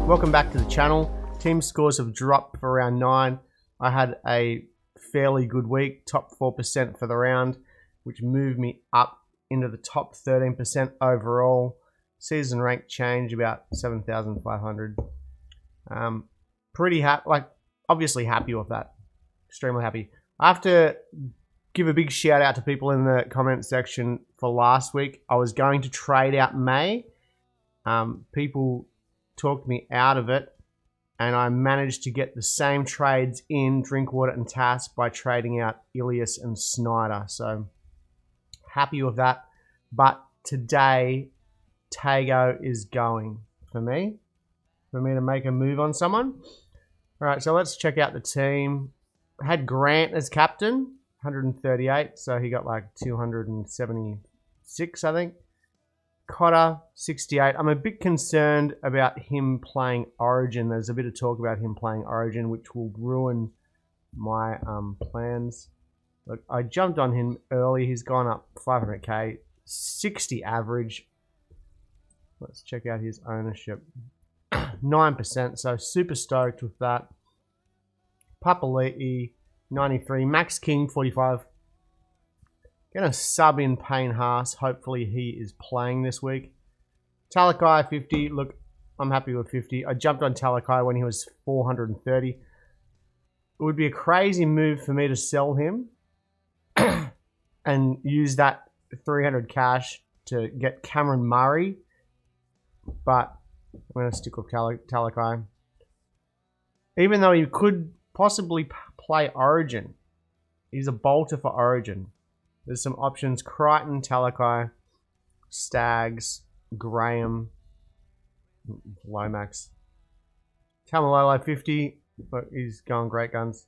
Welcome back to the channel. Team scores have dropped for round 9. I had a fairly good week, top 4% for the round, which moved me up into the top 13% overall. Season rank change about 7,500. Pretty happy, obviously happy with that. Extremely happy. I have to give a big shout out to people in the comment section for last week. I was going to trade out May. People talked me out of it, and I managed to get the same trades in Drinkwater and Tass by trading out Ilias and Snyder. So happy with that. But today, Tago is going for me to make a move on someone. All right, so let's check out the team. I had Grant as captain, 138, so he got like 276, I think. Cotter, 68. I'm a bit concerned about him playing Origin. There's a bit of talk about him playing Origin, which will ruin my plans. Look, I jumped on him early. He's gone up 500k, 60 average. Let's check out his ownership. 9%, so super stoked with that. Pappi, 93. Max King, 45. Gonna sub in Payne Haas. Hopefully he is playing this week. Talakai, 50. Look, I'm happy with 50. I jumped on Talakai when he was 430. It would be a crazy move for me to sell him and use that 300 cash to get Cameron Murray. But I'm going to stick with Talakai. Even though he could possibly play Origin. He's a bolter for Origin. There's some options. Crichton, Talakai, Stags, Graham, Lomax. Tamalolo, 50. But he's going great guns.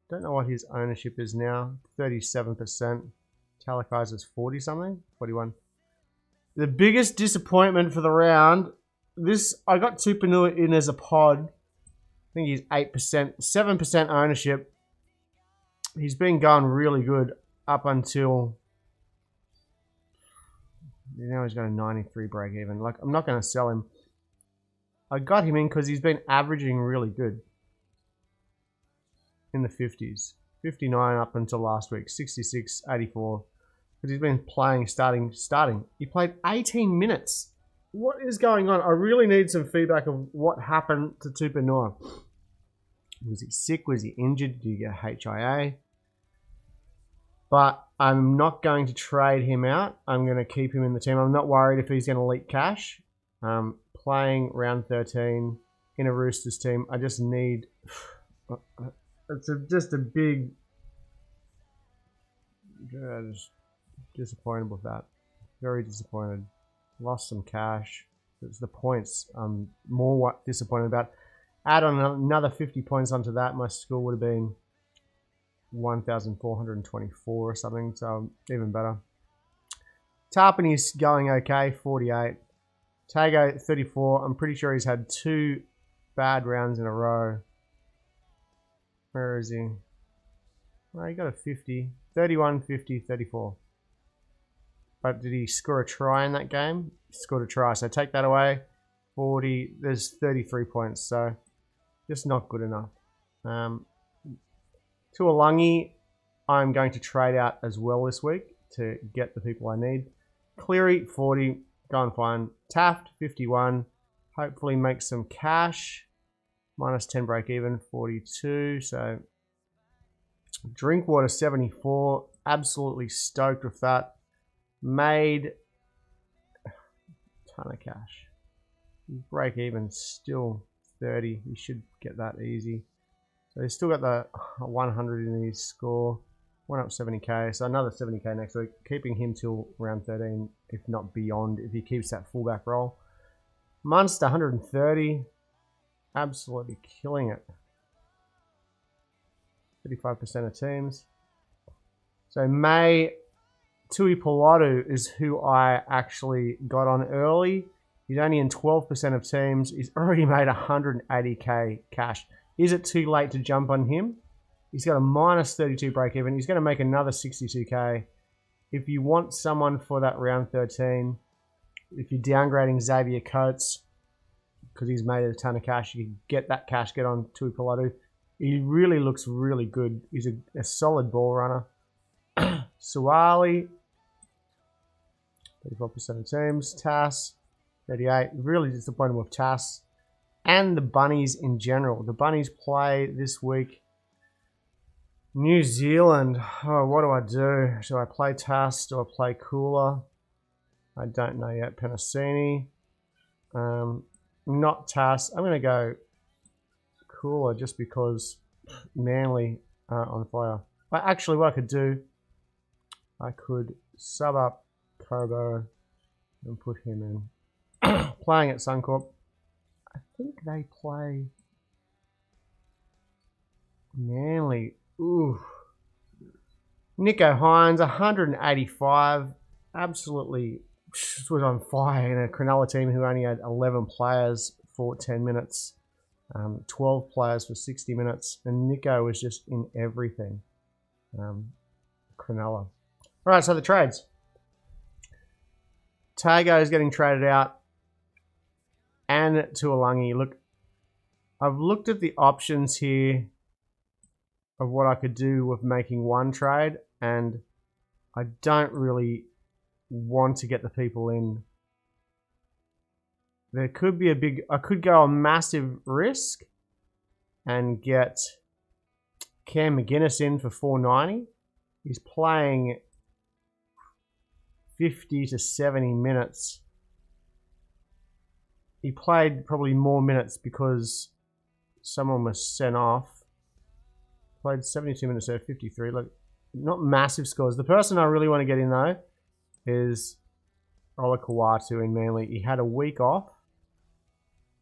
Don't know what his ownership is now. 37%. Talakai's is 40 something. 41. The biggest disappointment for the round. I got Tupanua in as a pod. I think he's 8%. 7% ownership. He's been going really good up until now. He's got a 93 break even. Like, I'm not going to sell him. I got him in because he's been averaging really good in the 50s. 59 up until last week. 66, 84. Because he's been playing starting. He played 18 minutes. What is going on? I really need some feedback of what happened to Tupanua. Was he sick? Was he injured? Did he get HIA? But I'm not going to trade him out. I'm going to keep him in the team. I'm not worried if he's going to leak cash. Playing round 13 in a Roosters team. I just need... It's just a big... Just disappointed with that. Very disappointed. Lost some cash. It's the points I'm more disappointed about. Add on another 50 points onto that, my score would have been 1,424 or something, so even better. Tarpany's going okay, 48. Tago, 34. I'm pretty sure he's had 2 bad rounds in a row. Where is he? Oh, he got a 50. 31, 50, 34. But did he score a try in that game? He scored a try, so take that away. 40. There's 33 points, so just not good enough. Tuolangi, I'm going to trade out as well this week to get the people I need. Cleary, 40. Going fine. Taft, 51. Hopefully make some cash. Minus 10 break even, 42. So Drinkwater, 74. Absolutely stoked with that. Made a ton of cash. Break even still 30. You should get that easy. So he's still got the 100 in his score. Went up 70k. So another 70k next week. Keeping him till round 13, if not beyond, if he keeps that fullback role. Munster, 130. Absolutely killing it. 35% of teams. So May Tui Pilotu is who I actually got on early. He's only in 12% of teams. He's already made 180k cash. Is it too late to jump on him? He's got a minus 32 break even. He's going to make another 62k. If you want someone for that round 13, if you're downgrading Xavier Coates, because he's made a ton of cash. You can get that cash, get on Tuipulotu. He really looks really good. He's a solid ball runner. Suwali, 34% of teams. Tass, 38. Really disappointed with Tass. And the Bunnies in general. The Bunnies play this week. New Zealand. Oh, what do I do? Do I play Tass? Do I play Cooler? I don't know yet. Penasini. Not Tass. I'm going to go Cooler just because Manly aren't on fire. But actually, what I could do, I could sub up Kobo and put him in. Playing at Suncorp. I think they play Manly. Ooh. Nico Hines, 185. Absolutely was on fire in a Cronulla team who only had 11 players for 10 minutes. 12 players for 60 minutes. And Nico was just in everything. Cronulla. All right, so the trades. Tago is getting traded out. And Tuolangi. Look, I've looked at the options here of what I could do with making one trade, and I don't really want to get the people in. There could be I could go a massive risk and get Cam McGuinness in for 490. He's playing 50 to 70 minutes. He played probably more minutes because someone was sent off. Played 72 minutes there, 53. Look, not massive scores. The person I really want to get in though is Ola Kawatu in Manly. He had a week off.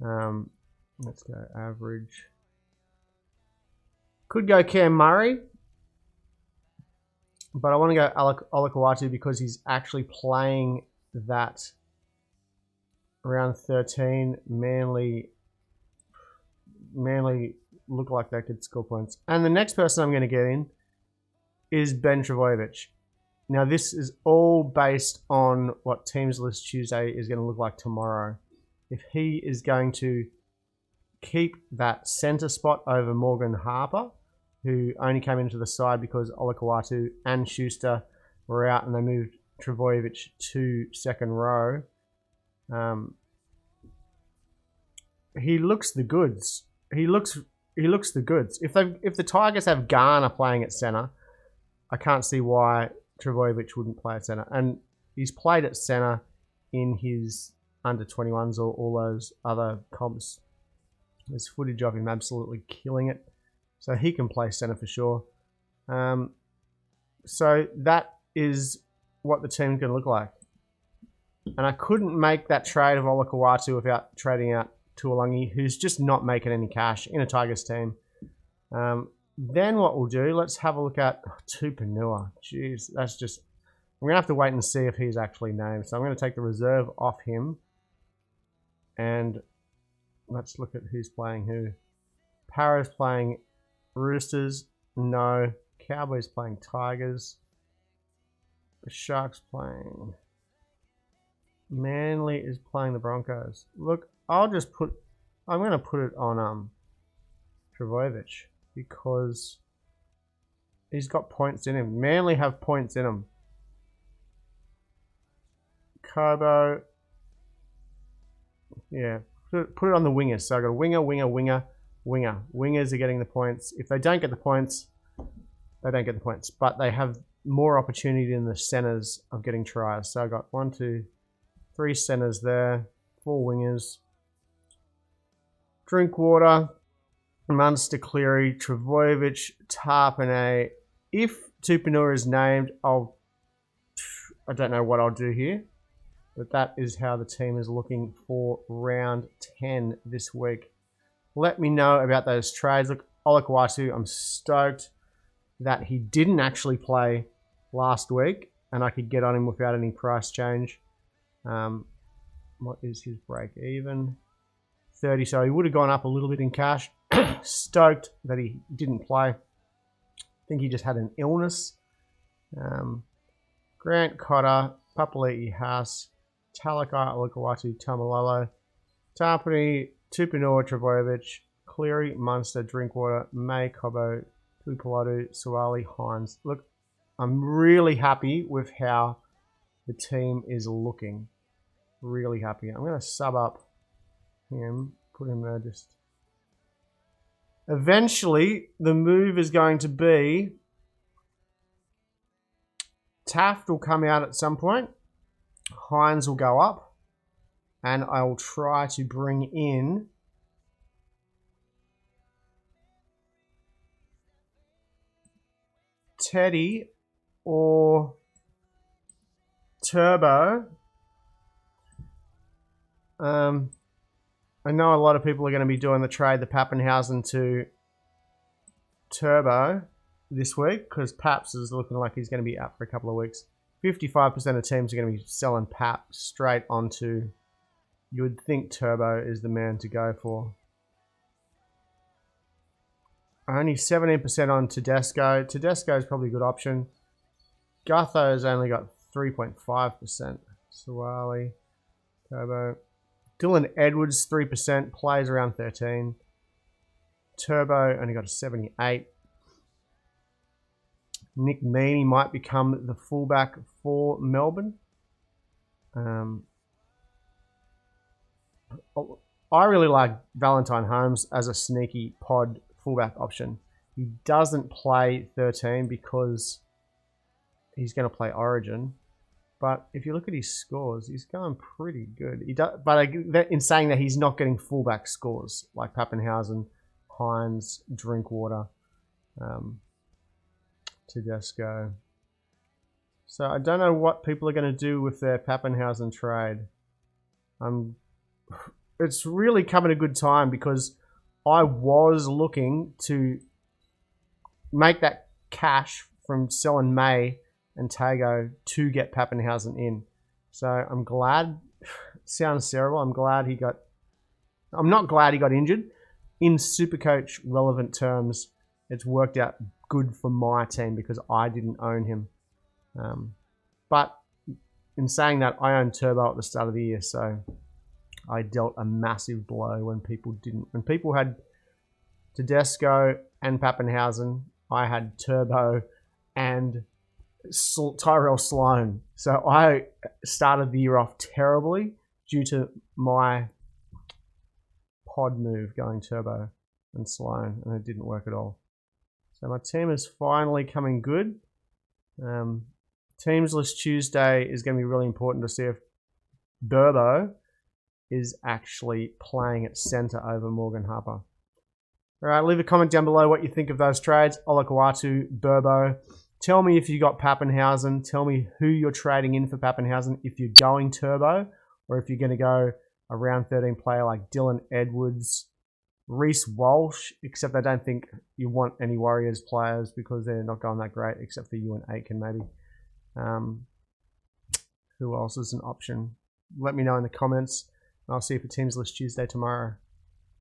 Let's go average. Could go Cam Murray, but I want to go Ola Kawatu because he's actually playing that round 13. Manly look like they could score points. And the next person I'm going to get in is Ben Trbojevic. Now, this is all based on what Teams List Tuesday is going to look like tomorrow. If he is going to keep that centre spot over Morgan Harper, who only came into the side because Olakau'atu and Schuster were out and they moved Trbojevic to second row. He looks the goods. He looks the goods. If the Tigers have Garner playing at centre, I can't see why Trbojevic wouldn't play at centre. And he's played at centre in his under 21s or all those other comps. There's footage of him absolutely killing it. So he can play centre for sure. So that is what the team's going to look like. And I couldn't make that trade of Olakau'atu without trading out Tuolangi, who's just not making any cash in a Tigers team. Then what we'll do, let's have a look at Tupanua. Jeez, that's just... We're going to have to wait and see if he's actually named. So I'm going to take the reserve off him. And let's look at who's playing who. Para's playing Roosters. No. Cowboys playing Tigers. The Sharks playing... Manly is playing the Broncos. Look, I'm going to put it on Trbojevic because he's got points in him. Manly have points in him. Kobo. Yeah, put it on the wingers. So I've got a winger. Wingers are getting the points. If they don't get the points, they don't get the points. But they have more opportunity in the centers of getting tries. So I've got 1, 2, 3 centers there. 4 wingers. Drinkwater, Munster, Cleary, Trbojevic, Tarpanay. If Tupanua is named, I don't know what I'll do here. But that is how the team is looking for round 10 this week. Let me know about those trades. Look, Olakau'atu, I'm stoked that he didn't actually play last week. And I could get on him without any price change. What is his break even? 30, so he would have gone up a little bit in cash. Stoked that he didn't play. I think he just had an illness. Grant Cotter, Papali'i Haas, Talakai Olakau'atu, Tamalolo, Tapani, Tupinor, Trebojevic, Cleary, Munster, Drinkwater, May, Cobbo, Tuipulotu, Suwali, Hines. Look, I'm really happy with how the team is looking. Really happy. I'm going to sub up him, put him there just... Eventually, the move is going to be... Taft will come out at some point. Hines will go up. And I will try to bring in... Teddy or Turbo. I know a lot of people are going to be doing the trade, the Pappenhausen to Turbo this week because Paps is looking like he's going to be out for a couple of weeks. 55% of teams are going to be selling Pap straight onto, you would think Turbo is the man to go for. Only 17% on Tedesco. Tedesco is probably a good option. Gutho's only got 3.5%. Suwali, Turbo. Dylan Edwards, 3%, plays around 13. Turbo only got a 78. Nick Meaney might become the fullback for Melbourne. I really like Valentine Holmes as a sneaky pod fullback option. He doesn't play 13 because he's going to play Origin. But if you look at his scores, he's going pretty good. He does, but in saying that, he's not getting fullback scores like Pappenhausen, Hines, Drinkwater, Tedesco. So I don't know what people are going to do with their Pappenhausen trade. It's really come at a good time because I was looking to make that cash from selling May and Tago to get Pappenhausen in. So I'm glad, sounds terrible, I'm not glad he got injured. In Supercoach relevant terms, it's worked out good for my team because I didn't own him. But in saying that, I owned Turbo at the start of the year, so I dealt a massive blow when people didn't. When people had Tedesco and Pappenhausen, I had Turbo and Tyrell Sloan. So I started the year off terribly due to my pod move going Turbo and Sloan, and it didn't work at all. So my team is finally coming good. Teams List Tuesday is going to be really important to see if Burbo is actually playing at centre over Morgan Harper. All right, leave a comment down below what you think of those trades. Olakau'atu, Burbo. Tell me if you got Pappenhausen. Tell me who you're trading in for Pappenhausen. If you're going Turbo, or if you're going to go a round 13 player like Dylan Edwards, Reece Walsh, except I don't think you want any Warriors players because they're not going that great, except for you and Aiken maybe. Who else is an option? Let me know in the comments. I'll see you for Teams List Tuesday tomorrow.